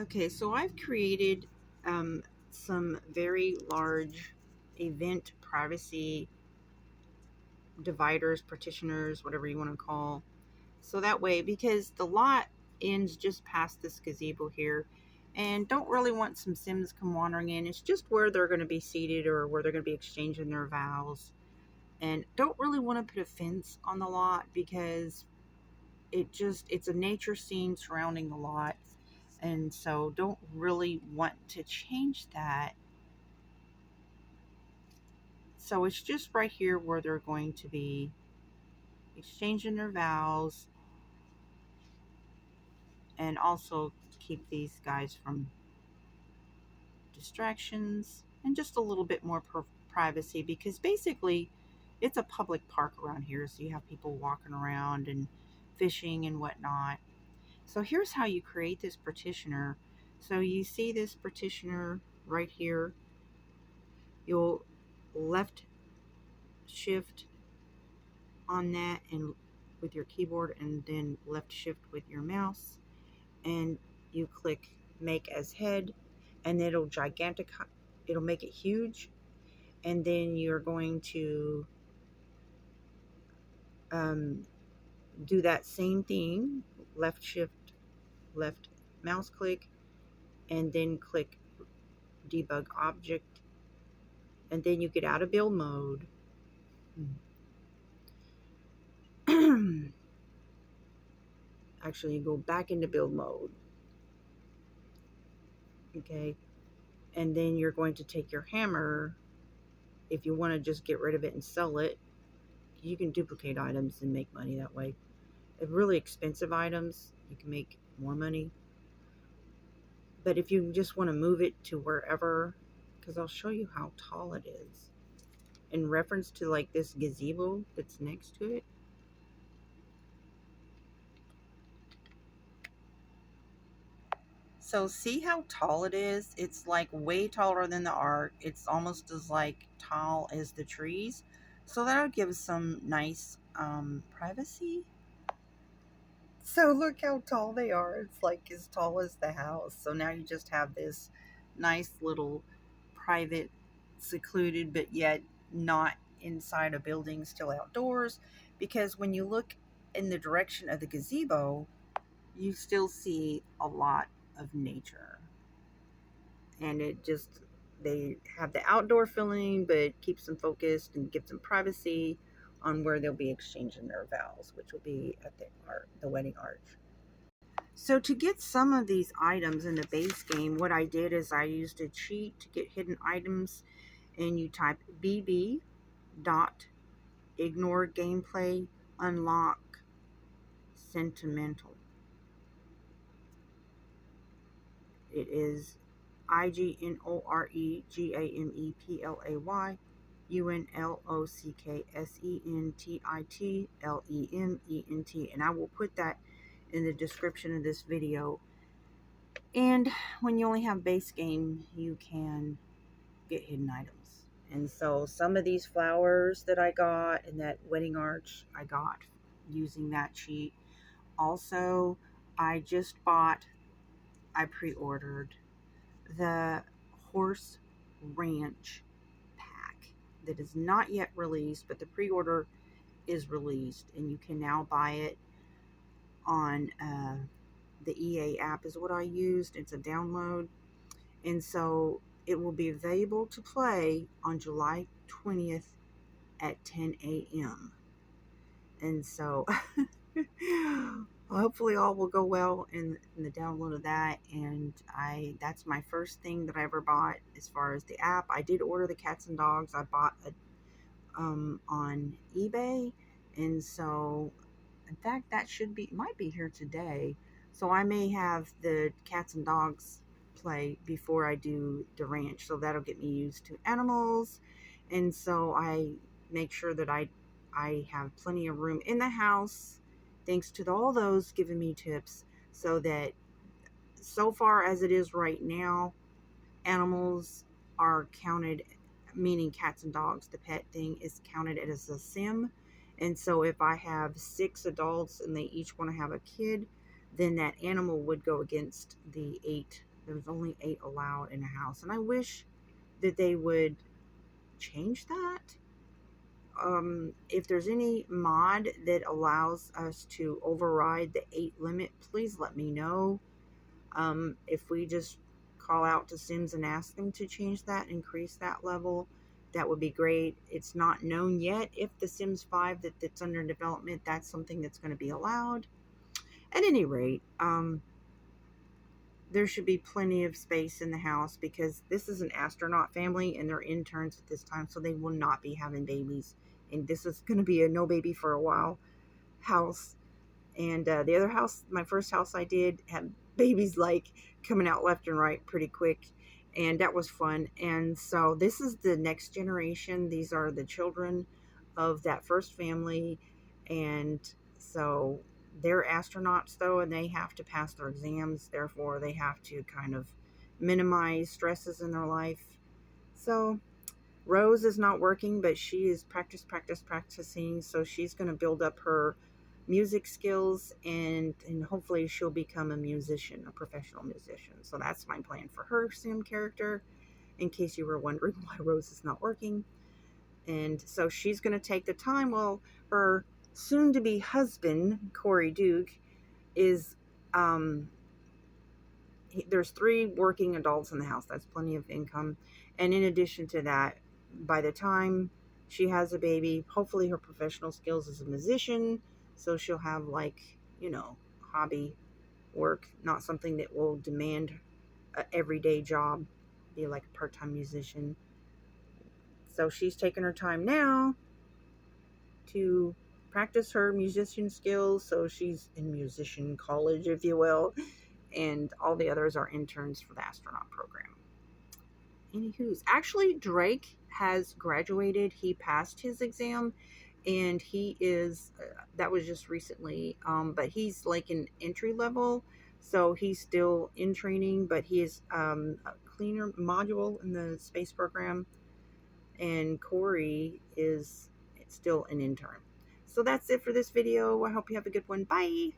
Okay, so I've created some very large event privacy dividers, partitioners, whatever you want to call. So that way, because the lot ends just past this gazebo here, and don't really want some Sims come wandering in. It's just where they're going to be seated or where they're going to be exchanging their vows. And don't really want to put a fence on the lot because it's a nature scene surrounding the lot. And so don't really want to change that. So it's just right here where they're going to be exchanging their vows, and also keep these guys from distractions and just a little bit more privacy, because basically it's a public park around here, so you have people walking around and fishing and whatnot. So here's how you create this partitioner. So you see this partitioner right here. You'll left shift on that and with your keyboard, and then left shift with your mouse, and you click make as head, and it'll make it huge. And then you're going to do that same thing, left shift, left mouse click, and then click debug object, and then you get out of build mode. Actually, you go back into build mode. Okay, and then you're going to take your hammer. If you want to just get rid of it and sell it, you can duplicate items and make money that way. If really expensive items, you can make more money. But if you just want to move it to wherever, because I'll show you how tall it is in reference to like this gazebo that's next to it. So see how tall it is? It's like way taller than the art. It's almost as like tall as the trees. So that'll give some nice privacy. So look how tall they are. It's like as tall as the house. So now you just have this nice little private, secluded, but yet not inside a building, still outdoors. Because when you look in the direction of the gazebo, you still see a lot of nature. And they have the outdoor feeling, but keeps them focused and gives them privacy on where they'll be exchanging their vows, which will be at the wedding arch. So to get some of these items in the base game, what I did is I used a cheat to get hidden items, and you type bb.ignoregameplayunlocksentitlement. It is ignoregameplayunlocksentitlement, and I will put that in the description of this video. And when you only have base game, you can get hidden items. And so some of these flowers that I got in that wedding arch, I got using that cheat. Also, I pre-ordered the Horse Ranch pack that is not yet released, but the pre-order is released, and you can now buy it on the EA app is what I used. It's a download, and so it will be available to play on July 20th at 10 a.m. And so hopefully all will go well in the download of that. And that's my first thing that I ever bought as far as the app. I did order the cats and dogs. I bought on eBay, and so in fact that might be here today. So I may have the cats and dogs play before I do the ranch, so that'll get me used to animals. And so I make sure that I have plenty of room in the house, thanks to all those giving me tips, so that so far as it is right now, animals are counted, meaning cats and dogs, the pet thing is counted as a sim. And so if I have 6 adults and they each want to have a kid, then that animal would go against the 8 there's only 8 allowed in a house. And I wish that they would change that. If there's any mod that allows us to override the 8 limit, please let me know. If we just call out to Sims and ask them to change that, increase that level, that would be great. It's not known yet if the Sims 5 that's under development, that's something that's going to be allowed. At any rate, there should be plenty of space in the house because this is an astronaut family and they're interns at this time, so they will not be having babies. And this is going to be a no baby for a while house. And the other house, my first house I did, had babies like coming out left and right pretty quick. And that was fun. And so this is the next generation. These are the children of that first family. And so they're astronauts, though, and they have to pass their exams. Therefore, they have to kind of minimize stresses in their life. So Rose is not working, but she is practicing. So she's going to build up her music skills and hopefully she'll become a musician, a professional musician. So that's my plan for her sim character, in case you were wondering why Rose is not working. And so she's going to take the time while her soon-to-be husband, Corey Duke, is there's 3 working adults in the house. That's plenty of income. And in addition to that, by the time she has a baby, hopefully her professional skills as a musician, so she'll have, like, hobby work, not something that will demand an everyday job, be like a part-time musician. So she's taking her time now to practice her musician skills. So she's in musician college, if you will, and all the others are interns for the astronaut program. Anywho's, actually, Drake has graduated. He passed his exam, and he is, that was just recently, but he's like an entry level, so he's still in training, but he is a cleaner module in the space program, and Corey is still an intern. So that's it for this video. I hope you have a good one. Bye!